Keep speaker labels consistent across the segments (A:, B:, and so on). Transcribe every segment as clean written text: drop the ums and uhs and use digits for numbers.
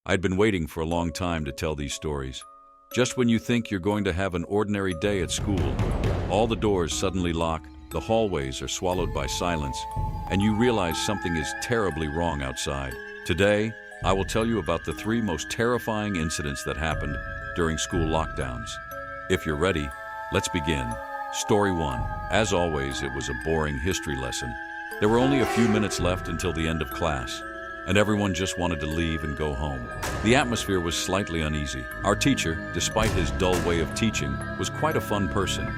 A: I'd been waiting for a long time to tell these stories. Just when you think you're going to have an ordinary day at school, all the doors suddenly lock, the hallways are swallowed by silence, and you realize something is terribly wrong outside. Today, I will tell you about the 3 most terrifying incidents that happened during school lockdowns. If you're ready, let's begin. Story 1. As always, it was a boring history lesson. There were only a few minutes left until the end of class, and everyone just wanted to leave and go home. The atmosphere was slightly uneasy. Our teacher, despite his dull way of teaching, was quite a fun person.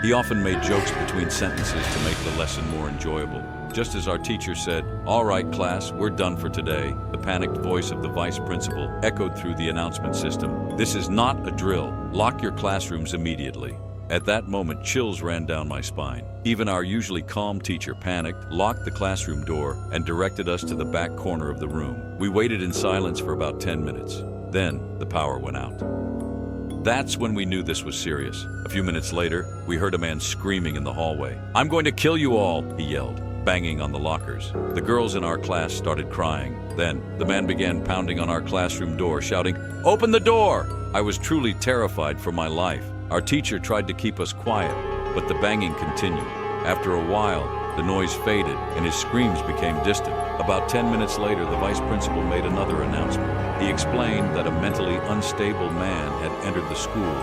A: He often made jokes between sentences to make the lesson more enjoyable. Just as our teacher said, "All right, class, we're done for today," the panicked voice of the vice principal echoed through the announcement system. "This is not a drill. Lock your classrooms immediately." At that moment, chills ran down my spine. Even our usually calm teacher panicked, locked the classroom door, and directed us to the back corner of the room. We waited in silence for about 10 minutes. Then, the power went out. That's when we knew this was serious. A few minutes later, we heard a man screaming in the hallway. "I'm going to kill you all," he yelled, banging on the lockers. The girls in our class started crying. Then, the man began pounding on our classroom door, shouting, "Open the door!" I was truly terrified for my life. Our teacher tried to keep us quiet, but the banging continued. After a while, the noise faded and his screams became distant. About 10 minutes later, the vice principal made another announcement. He explained that a mentally unstable man had entered the school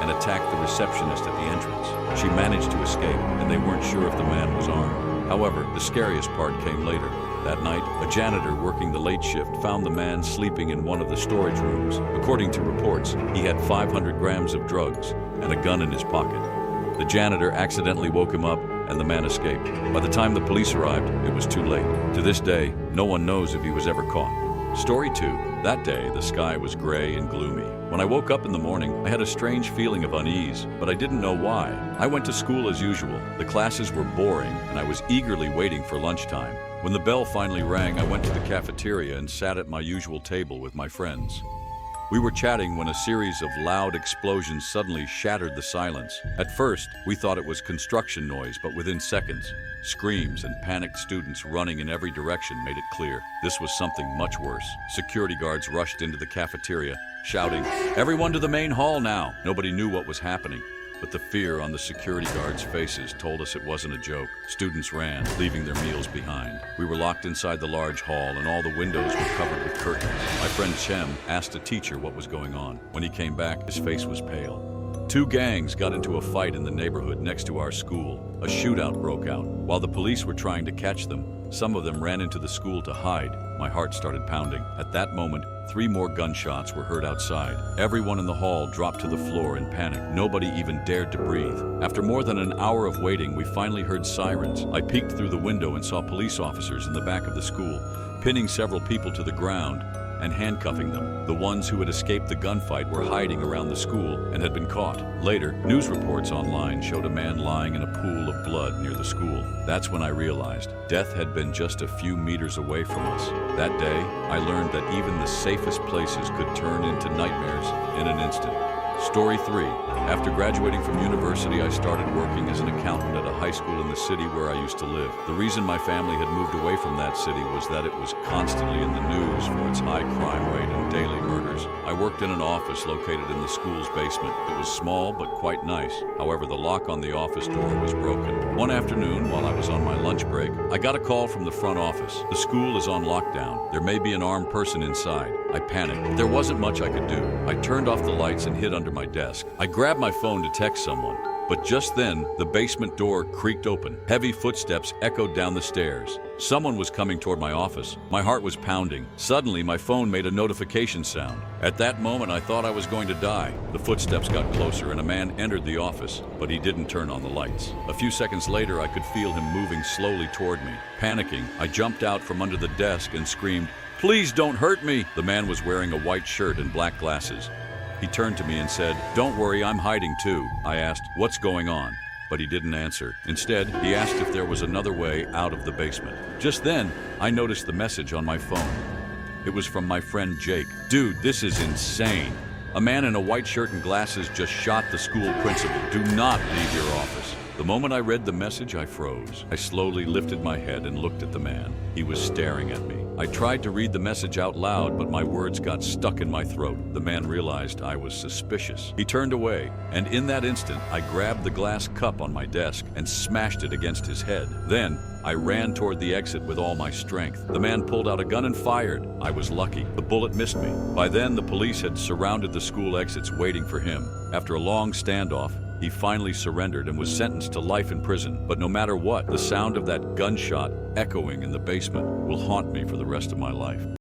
A: and attacked the receptionist at the entrance. She managed to escape, and they weren't sure if the man was armed. However, the scariest part came later. That night, a janitor working the late shift found the man sleeping in one of the storage rooms. According to reports, he had 500 grams of drugs and a gun in his pocket. The janitor accidentally woke him up, and the man escaped. By the time the police arrived, it was too late. To this day, no one knows if he was ever caught. Story 2. That day, the sky was gray and gloomy. When I woke up in the morning, I had a strange feeling of unease, but I didn't know why. I went to school as usual. The classes were boring, and I was eagerly waiting for lunchtime. When the bell finally rang, I went to the cafeteria and sat at my usual table with my friends. We were chatting when a series of loud explosions suddenly shattered the silence. At first, we thought it was construction noise, but within seconds, screams and panicked students running in every direction made it clear this was something much worse. Security guards rushed into the cafeteria, shouting, "Everyone to the main hall now!" Nobody knew what was happening, but the fear on the security guards' faces told us it wasn't a joke. Students ran, leaving their meals behind. We were locked inside the large hall, and all the windows were covered with curtains. My friend Chem asked a teacher what was going on. When he came back, his face was pale. 2 gangs got into a fight in the neighborhood next to our school. A shootout broke out. While the police were trying to catch them, some of them ran into the school to hide. My heart started pounding. At that moment, 3 more gunshots were heard outside. Everyone in the hall dropped to the floor in panic. Nobody even dared to breathe. After more than an hour of waiting, we finally heard sirens. I peeked through the window and saw police officers in the back of the school, pinning several people to the ground and handcuffing them. The ones who had escaped the gunfight were hiding around the school and had been caught. Later, news reports online showed a man lying in a pool of blood near the school. That's when I realized death had been just a few meters away from us. That day, I learned that even the safest places could turn into nightmares in an instant. Story 3. After graduating from university, I started working as an accountant at a high school in the city where I used to live. The reason my family had moved away from that city was that it was constantly in the news for its high crime rate and daily murders. I worked in an office located in the school's basement. It was small but quite nice. However, the lock on the office door was broken. One afternoon, while I was on my lunch break, I got a call from the front office. "The school is on lockdown. There may be an armed person inside." I panicked. There wasn't much I could do. I turned off the lights and hid under my desk. I grabbed my phone to text someone, but just then, the basement door creaked open. Heavy footsteps echoed down the stairs. Someone was coming toward my office. My heart was pounding. Suddenly, my phone made a notification sound. At that moment, I thought I was going to die. The footsteps got closer, and a man entered the office, but he didn't turn on the lights. A few seconds later, I could feel him moving slowly toward me. Panicking, I jumped out from under the desk and screamed, "Please don't hurt me!" The man was wearing a white shirt and black glasses. He turned to me and said, "Don't worry, I'm hiding too." I asked, "What's going on?" But he didn't answer. Instead, he asked if there was another way out of the basement. Just then, I noticed the message on my phone. It was from my friend Jake. "Dude, this is insane. A man in a white shirt and glasses just shot the school principal. Do not leave your office." The moment I read the message, I froze. I slowly lifted my head and looked at the man. He was staring at me. I tried to read the message out loud, but my words got stuck in my throat. The man realized I was suspicious. He turned away, and in that instant, I grabbed the glass cup on my desk and smashed it against his head. Then, I ran toward the exit with all my strength. The man pulled out a gun and fired. I was lucky. The bullet missed me. By then, the police had surrounded the school exits waiting for him. After a long standoff, he finally surrendered and was sentenced to life in prison. But no matter what, the sound of that gunshot echoing in the basement will haunt me for the rest of my life.